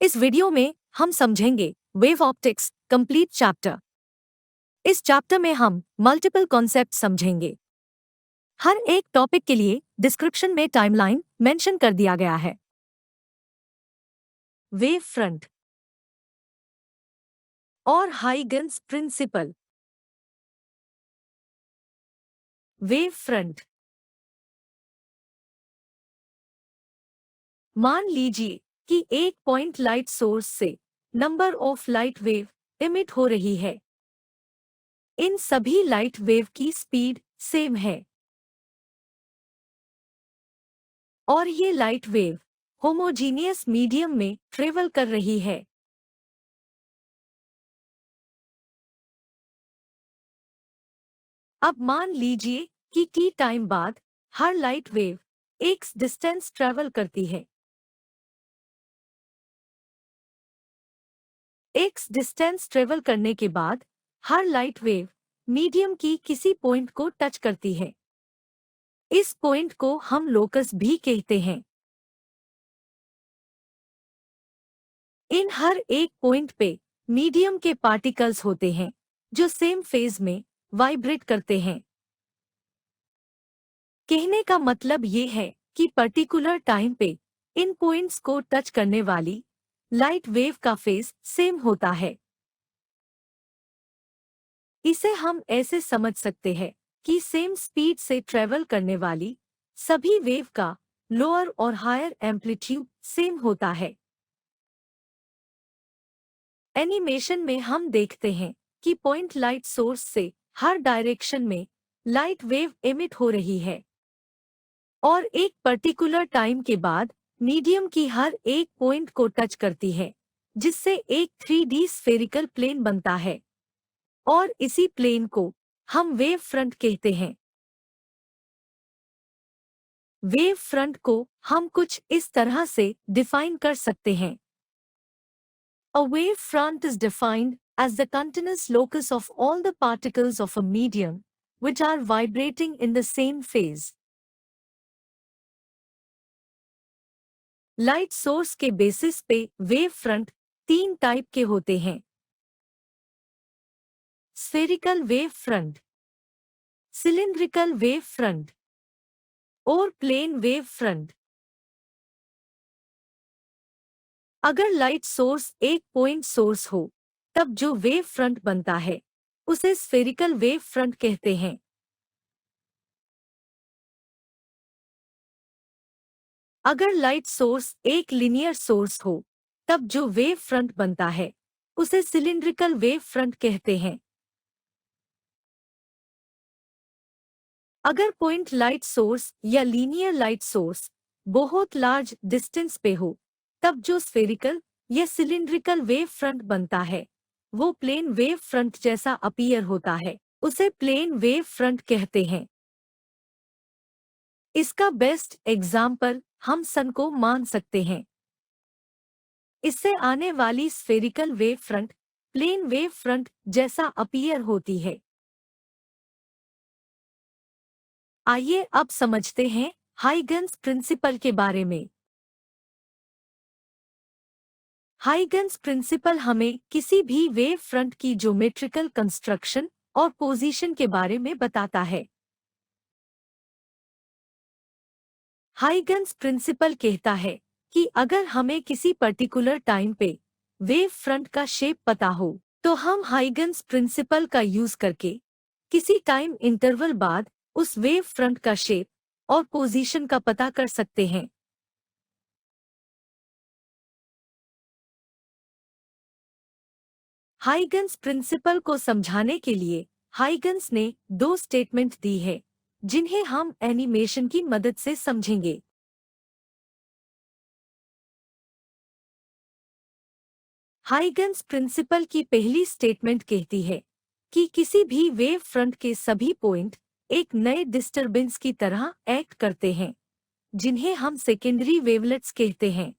इस वीडियो में हम समझेंगे वेव ऑप्टिक्स कंप्लीट चैप्टर। इस चैप्टर में हम मल्टीपल कॉन्सेप्ट समझेंगे। हर एक टॉपिक के लिए डिस्क्रिप्शन में टाइमलाइन मेंशन कर दिया गया है। वेव फ्रंट और हाइगन्स प्रिंसिपल। वेव फ्रंट, मान लीजिए कि एक पॉइंट लाइट सोर्स से number of light wave emit हो रही है। इन सभी लाइट वेव की स्पीड सेम है और ये लाइट वेव होमोजीनियस मीडियम में ट्रेवल कर रही है। अब मान लीजिए कि टी टाइम बाद हर light wave x distance travel करती है। एक्स डिस्टेंस ट्रेवल करने के बाद हर लाइट वेव मीडियम की किसी पॉइंट को टच करती है। इस पॉइंट को हम लोकस भी कहते हैं। इन हर एक पॉइंट पे मीडियम के पार्टिकल्स होते हैं जो सेम फेज में वाइब्रेट करते हैं। कहने का मतलब ये है कि पर्टिकुलर टाइम पे इन पॉइंट्स को टच करने वाली लाइट वेव का फेज सेम होता है। इसे हम ऐसे समझ सकते हैं कि सेम स्पीड से ट्रेवल करने वाली सभी वेव का लोअर और हायर एम्पलीट्यूड सेम होता है। एनिमेशन में हम देखते हैं कि पॉइंट लाइट सोर्स से हर डायरेक्शन में लाइट वेव एमिट हो रही है और एक पर्टिकुलर टाइम के बाद मीडियम की हर एक पॉइंट को टच करती है, जिससे एक 3D स्फेरिकल प्लेन बनता है और इसी प्लेन को हम वेव फ्रंट कहते हैं। वेव फ्रंट को हम कुछ इस तरह से डिफाइन कर सकते हैं। A wave front is defined as the continuous locus of all the particles of a medium which are vibrating in the same phase. Light source के बेसिस पे वेव फ्रंट तीन टाइप के होते हैं: spherical wave front, cylindrical wave front और plane wave front. अगर light source एक point source हो तब जो वेव फ्रंट बनता है उसे स्फेरिकल वेव फ्रंट कहते हैं। अगर लाइट सोर्स एक लीनियर सोर्स हो तब जो वेव फ्रंट बनता है उसे सिलिंड्रिकल वेव फ्रंट कहते हैं। अगर पॉइंट लाइट सोर्स या लीनियर लाइट सोर्स बहुत लार्ज डिस्टेंस पे हो तब जो स्फेरिकल या सिलिंड्रिकल वेव फ्रंट बनता है वो प्लेन वेव फ्रंट जैसा अपीयर होता है, उसे प्लेन वेव फ्रंट कहते हैं। इसका बेस्ट एग्जाम्पल हम सन को मान सकते हैं। इससे आने वाली spherical wave front plane wave front जैसा अपीयर होती है। आइए अब समझते हैं हाइगन्स प्रिंसिपल के बारे में। हाइगन्स प्रिंसिपल हमें किसी भी वेव फ्रंट की ज्योमेट्रिकल कंस्ट्रक्शन और पोजीशन के बारे में बताता है। हाइगन्स प्रिंसिपल कहता है कि अगर हमें किसी पर्टिकुलर टाइम पे वेव फ्रंट का शेप पता हो तो हम हाइगन्स प्रिंसिपल का यूज करके किसी टाइम इंटरवल बाद उस वेव फ्रंट का शेप और पोजीशन का पता कर सकते हैं। हाइगन्स प्रिंसिपल को समझाने के लिए हाइगन्स ने दो स्टेटमेंट दी है जिन्हें हम एनिमेशन की मदद से समझेंगे। हाइगन्स प्रिंसिपल की पहली स्टेटमेंट कहती है कि किसी भी वेव फ्रंट के सभी पॉइंट एक नए डिस्टरबेंस की तरह एक्ट करते हैं जिन्हें हम सेकेंडरी वेवलेट्स कहते हैं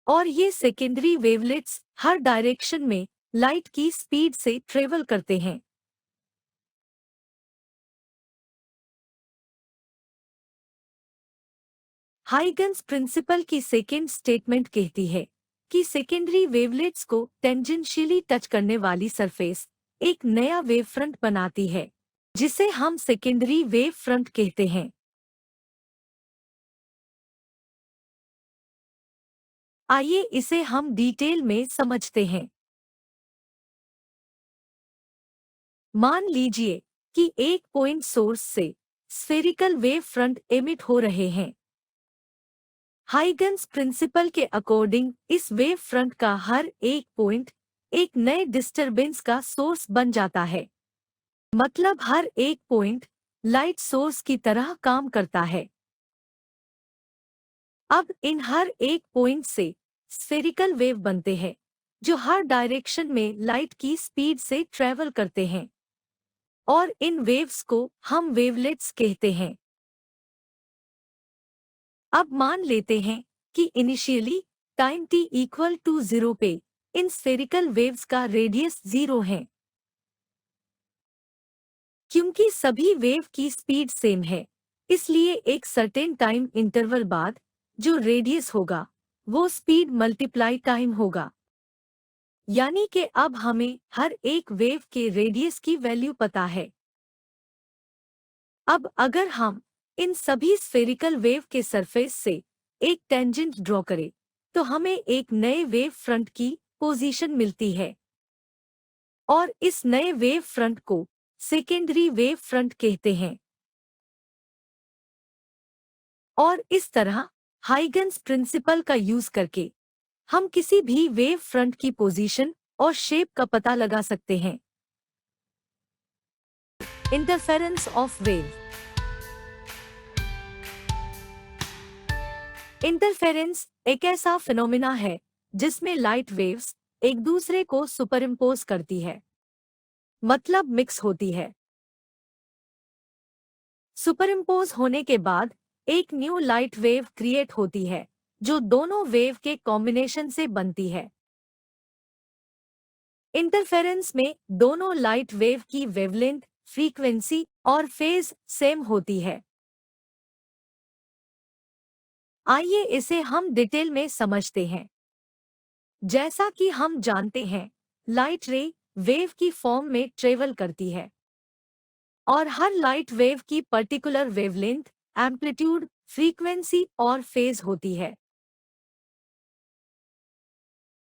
और ये सेकेंडरी वेवलेट्स हर डायरेक्शन में लाइट की स्पीड से ट्रेवल करते हैं। हाइगन्स प्रिंसिपल की सेकेंड स्टेटमेंट कहती है कि सेकेंडरी वेवलेट्स को टेंजेंशियली टच करने वाली सरफेस एक नया वेव फ्रंट बनाती है, जिसे हम सेकेंडरी वेव फ्रंट कहते हैं। आइए इसे हम डिटेल में समझते हैं। मान लीजिए कि एक पॉइंट सोर्स से स्फेरिकल वेव फ्रंट एमिट हो रहे हैं। हाइगन्स प्रिंसिपल के अकॉर्डिंग इस वेव फ्रंट का हर एक पॉइंट एक नए डिस्टरबेंस का सोर्स बन जाता है। मतलब हर एक पॉइंट लाइट सोर्स की तरह काम करता है। अब इन हर एक पॉइंट से स्फेरिकल वेव बनते हैं, जो हर डायरेक्शन में लाइट की स्पीड से ट्रेवल करते हैं, और इन वेव्स को हम वेवलेट्स कहते हैं। अब मान लेते हैं कि initially time t equal to 0 पे इन स्फेरिकल वेव्स का रेडियस 0 है। क्योंकि सभी वेव की स्पीड सेम है, इसलिए एक सर्टेन टाइम इंटरवल बाद जो रेडियस होगा वो स्पीड मल्टीप्लाई टाइम होगा। यानी कि अब हमें हर एक वेव के रेडियस की वैल्यू पता है। अब अगर हम इन सभी स्फेरिकल वेव के सरफेस से एक टेंजेंट ड्रॉ करें, तो हमें एक नए वेव फ्रंट की पोजीशन मिलती है, और इस नए वेव फ्रंट को सेकेंडरी वेव फ्रंट कहते हैं। और इस तरह हाइगन्स प्रिंसिपल का यूज करके हम किसी भी वेव फ्रंट की पोजीशन और शेप का पता लगा सकते हैं। Interference of wave. इंटरफेरेंस एक ऐसा फिनोमिना है जिसमें लाइट वेव्स एक दूसरे को सुपरइम्पोज करती है, मतलब मिक्स होती है। सुपरइम्पोज होने के बाद एक न्यू लाइट वेव क्रिएट होती है, जो दोनों वेव के कॉम्बिनेशन से बनती है। इंटरफेरेंस में दोनों लाइट वेव की वेवलेंथ, फ्रीक्वेंसी और फेज सेम होती है। आइए इसे हम डिटेल में समझते हैं। जैसा कि हम जानते हैं, लाइट रे वेव की फॉर्म में ट्रेवल करती है, और हर लाइट वेव की पर्टिकुलर वेवलेंथ, एम्पलीट्यूड, फ्रीक्वेंसी और फेज होती है।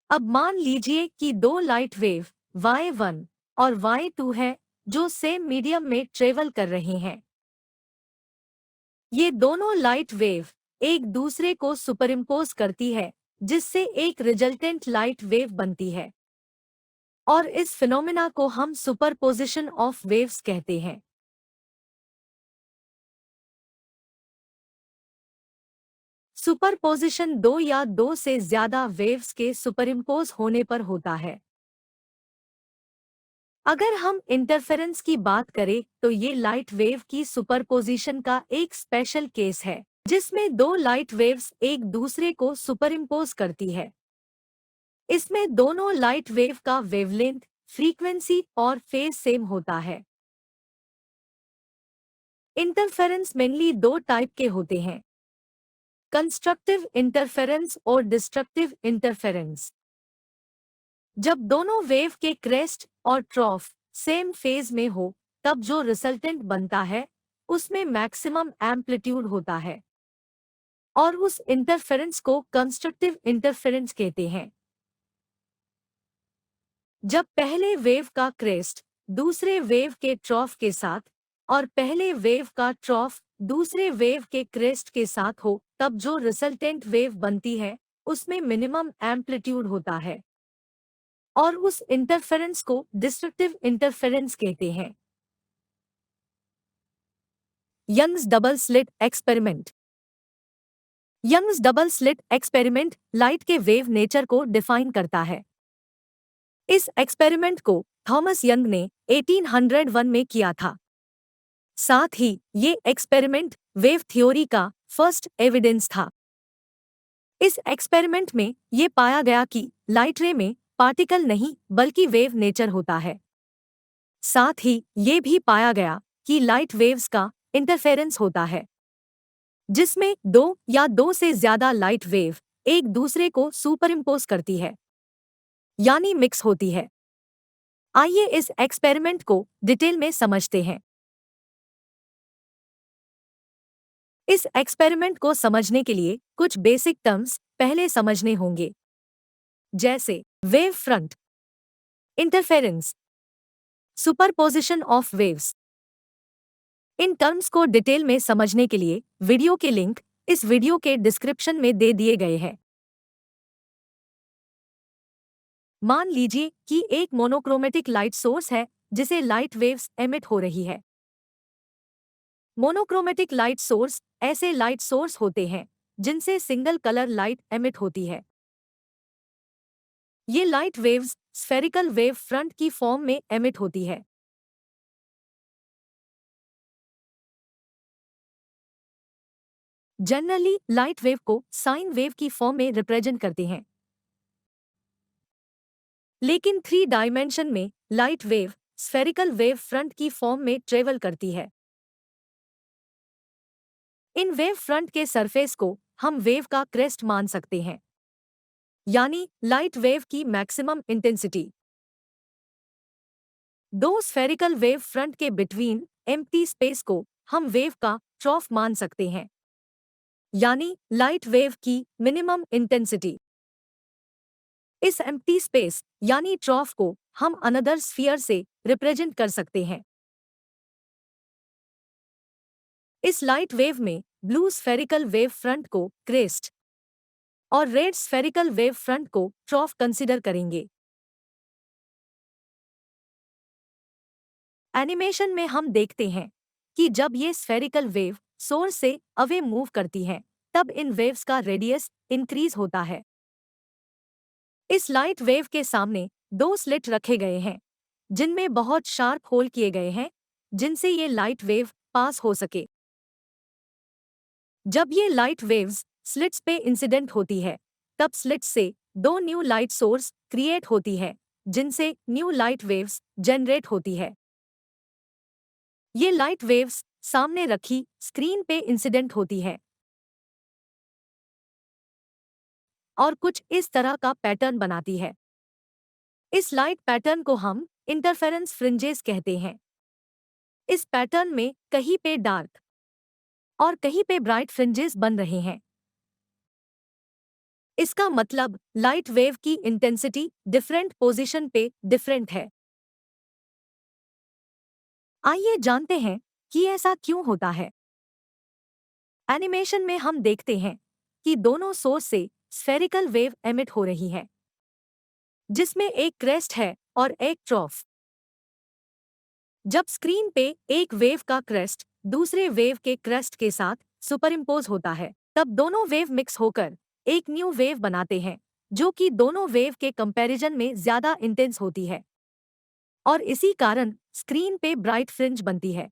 अब मान लीजिए कि दो लाइट वेव Y1 और Y2 है, जो सेम मीडियम में ट्रेवल कर रहे हैं। ये दोनों लाइट वेव एक दूसरे को सुपरइम्पोज करती है, जिससे एक रिजल्टेंट लाइट वेव बनती है, और इस फिनोमिना को हम सुपरपोजिशन ऑफ वेव्स कहते हैं। सुपरपोजिशन दो या दो से ज्यादा वेव्स के सुपरइम्पोज होने पर होता है। अगर हम इंटरफेरेंस की बात करें तो ये लाइट वेव की सुपरपोजिशन का एक स्पेशल केस है, जिसमें दो लाइट वेव्स एक दूसरे को सुपरइम्पोज करती है। इसमें दोनों लाइट वेव का वेवलेंथ, फ्रीक्वेंसी और फेज सेम होता है। इंटरफेरेंस मेनली दो टाइप के होते हैं, कंस्ट्रक्टिव इंटरफेरेंस और डिस्ट्रक्टिव इंटरफेरेंस। जब दोनों वेव के क्रेस्ट और ट्रॉफ सेम फेज में हो, तब जो रिजल्टेंट बनता है उसमें मैक्सिमम एम्पलीट्यूड होता है, और उस इंटरफेरेंस को कंस्ट्रक्टिव इंटरफेरेंस कहते हैं। जब पहले वेव का क्रेस्ट दूसरे वेव के ट्रॉफ के साथ और पहले वेव का ट्रॉफ दूसरे वेव के क्रेस्ट के साथ हो, तब जो रिजल्टेंट वेव बनती है उसमें मिनिमम एम्पलीट्यूड होता है, और उस इंटरफेरेंस को डिस्ट्रक्टिव इंटरफेरेंस कहते हैं। Young's double slit experiment. Young's double slit experiment light के वेव नेचर को डिफाइन करता है। इस एक्सपेरिमेंट को थॉमस यंग ने 1801 में किया था। साथ ही ये एक्सपेरिमेंट वेव थ्योरी का फर्स्ट एविडेंस था। इस एक्सपेरिमेंट में ये पाया गया कि लाइट रे में पार्टिकल नहीं बल्कि वेव नेचर होता है। साथ ही ये भी पाया गया कि लाइट वेव्स का इंटरफेरेंस होता है, जिसमें दो या दो से ज्यादा लाइट वेव एक दूसरे को सुपरइम्पोज करती है, यानी मिक्स होती है। आइए इस एक्सपेरिमेंट को डिटेल में समझते हैं। इस एक्सपेरिमेंट को समझने के लिए कुछ बेसिक टर्म्स पहले समझने होंगे, जैसे wave front, interference, superposition of waves. In terms को डिटेल में समझने के लिए वीडियो के लिंक इस वीडियो के डिस्क्रिप्शन में दे दिए गए हैं। मान लीजिए कि एक मोनोक्रोमेटिक लाइट सोर्स है जिसे लाइट वेव्स एमिट हो रही है। मोनोक्रोमेटिक लाइट सोर्स ऐसे लाइट सोर्स होते हैं जिनसे सिंगल कलर लाइट एमिट होती है। ये light waves spherical wave front की फॉर्म में एमिट होती है। जनरली लाइट वेव को साइन वेव की फॉर्म में रिप्रेजेंट करते हैं, लेकिन 3 डायमेंशन में light wave spherical wave front की फॉर्म में ट्रेवल करती है। इन वेव फ्रंट के सरफेस को हम वेव का क्रेस्ट मान सकते हैं, यानी लाइट वेव की मैक्सिमम इंटेंसिटी। दो स्फेरिकल वेव फ्रंट के बिटवीन एम्प्टी स्पेस को हम वेव का ट्रॉफ मान सकते हैं, यानी लाइट वेव की मिनिमम इंटेंसिटी। इस एम्प्टी स्पेस यानी ट्रॉफ को हम अनदर स्फीयर से रिप्रेजेंट कर सकते हैं। इस लाइट वेव में ब्लू स्फेरिकल वेव फ्रंट को क्रेस्ट और रेड स्फेरिकल वेव फ्रंट को ट्रॉफ कंसीडर करेंगे। एनिमेशन में हम देखते हैं कि जब ये स्फेरिकल वेव सोर्स से अवे मूव करती हैं, तब इन वेव्स का रेडियस इंक्रीज होता है। इस लाइट वेव के सामने 2 स्लिट रखे गए हैं, जिनमें बहुत शार्प होल किए गए हैं, जिनसे ये लाइट वेव पास हो सके। जब ये लाइट वेव्स स्लिट्स पे इंसिडेंट होती है, तब स्लिट्स से 2 न्यू लाइट सोर्स क्रिएट होती है, जिनसे न्यू लाइट वेव्स जनरेट होती है। ये लाइट वेव्स सामने रखी स्क्रीन पे इंसिडेंट होती है और कुछ इस तरह का पैटर्न बनाती है। इस लाइट पैटर्न को हम इंटरफेरेंस फ्रिंजेस कहते हैं। इस पैटर्न में कहीं पे डार्क और कहीं पे ब्राइट फ्रिंजेस बन रहे हैं। इसका मतलब लाइट वेव की इंटेंसिटी डिफरेंट पोजीशन पे डिफरेंट है। आइए जानते हैं कि ऐसा क्यों होता है। एनिमेशन में हम देखते हैं कि दोनों सोर्स से स्फेरिकल वेव एमिट हो रही है, जिसमें एक क्रेस्ट है और एक ट्रॉफ। जब स्क्रीन पे एक वेव का क्रेस्ट दूसरे वेव के क्रेस्ट के साथ सुपरइम्पोज होता है, तब दोनों वेव मिक्स होकर एक न्यू वेव बनाते हैं, जो कि दोनों वेव के कंपैरिजन में ज्यादा इंटेंस होती है और इसी कारण स्क्रीन पे ब्राइट फ्रिंज बनती है।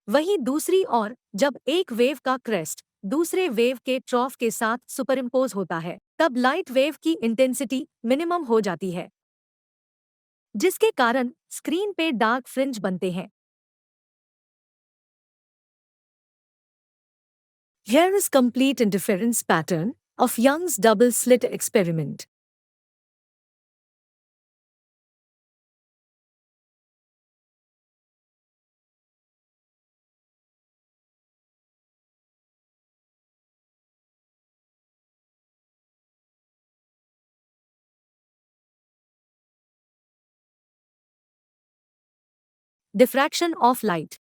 वहीं दूसरी ओर जब एक वेव का क्रेस्ट दूसरे वेव के ट्रॉफ के साथ सुपरइम्पोज होता है, तब लाइट वेव की इंटेंसिटी मिनिमम हो जाती है, जिसके कारण स्क्रीन पे डार्क फ्रिंज बनते हैं। Here is complete interference pattern of Young's double slit experiment. Diffraction of light.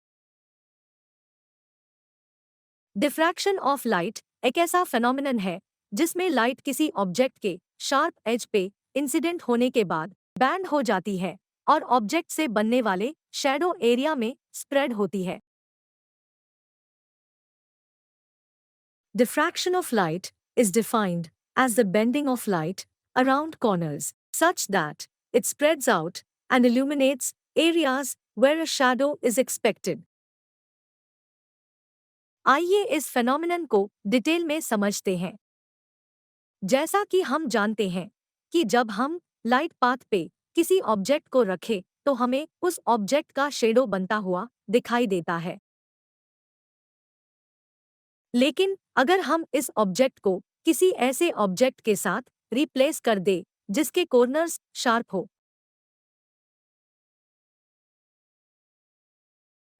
Diffraction of light एक ऐसा फेनोमेनन है जिसमें लाइट किसी ऑब्जेक्ट के शार्प एज पे इंसिडेंट होने के बाद बैंड हो जाती है और ऑब्जेक्ट से बनने वाले शैडो एरिया में स्प्रेड होती है। Diffraction of light is defined as the bending of light around corners such that it spreads out and illuminates areas where a shadow is expected. आइए इस फेनोमेनन को डिटेल में समझते हैं। जैसा कि हम जानते हैं कि जब हम लाइट पाथ पे किसी ऑब्जेक्ट को रखें तो हमें उस ऑब्जेक्ट का शेडो बनता हुआ दिखाई देता है। लेकिन अगर हम इस ऑब्जेक्ट को किसी ऐसे ऑब्जेक्ट के साथ रिप्लेस कर दे जिसके कॉर्नर्स शार्प हो,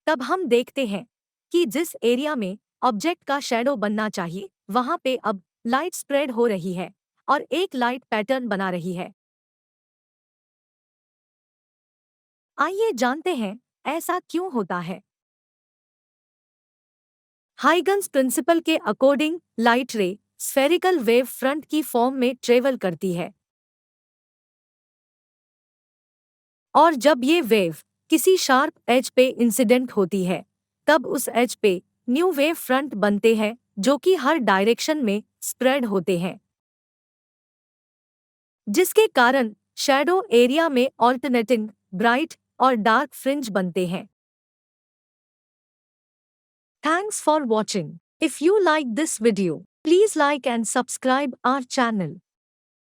तब हम देखते हैं कि जिस एरिया में ऑब्जेक्ट का शैडो बनना चाहिए वहां पे अब लाइट स्प्रेड हो रही है और एक लाइट पैटर्न बना रही है। आइए जानते हैं ऐसा क्यों होता है। हाइगन्स प्रिंसिपल के अकॉर्डिंग लाइट रे स्फेरिकल वेव फ्रंट की फॉर्म में ट्रेवल करती है और जब ये वेव किसी शार्प एज पे इंसिडेंट होती है तब उस एज पे न्यू वेव फ्रंट बनते हैं जो कि हर डायरेक्शन में स्प्रेड होते हैं, जिसके कारण शैडो एरिया में ऑल्टरनेटिंग ब्राइट और डार्क फ्रिंज बनते हैं। Thanks for watching. If you like this video, please like and subscribe our channel.